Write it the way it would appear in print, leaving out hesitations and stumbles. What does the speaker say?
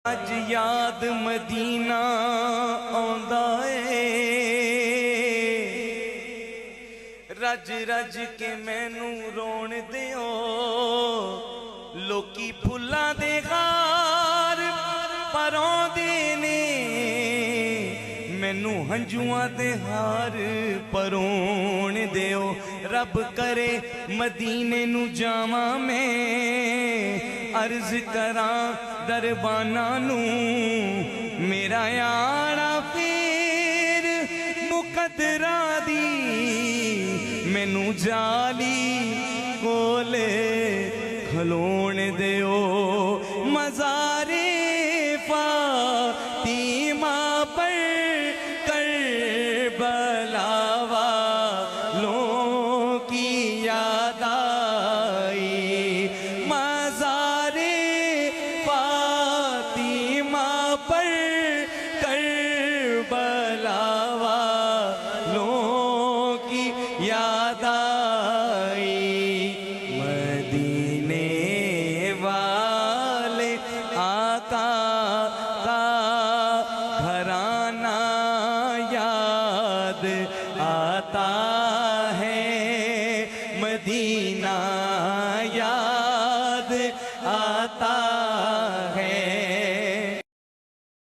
अज याद मदीना आंदा ए, रज रज के मैनू रोण दिओ। लोकी फुल्लां दे गार परोंदे ने, मैनू हंजुआं दे हार परोण दिओ। रब करे मदीने नू जावां मैं, अर्ज करां दरबाना नू मेरा यारा फिर मुकदरा दी। मैनू जाली कोले खलोण दिओ, मज़ारे फातिमा पर करबला वालों की याद आई। मज़ारे फातिमा पर करबला वालों की याद आई। मदीने वाले आका का घराना याद आता है, मदीना याद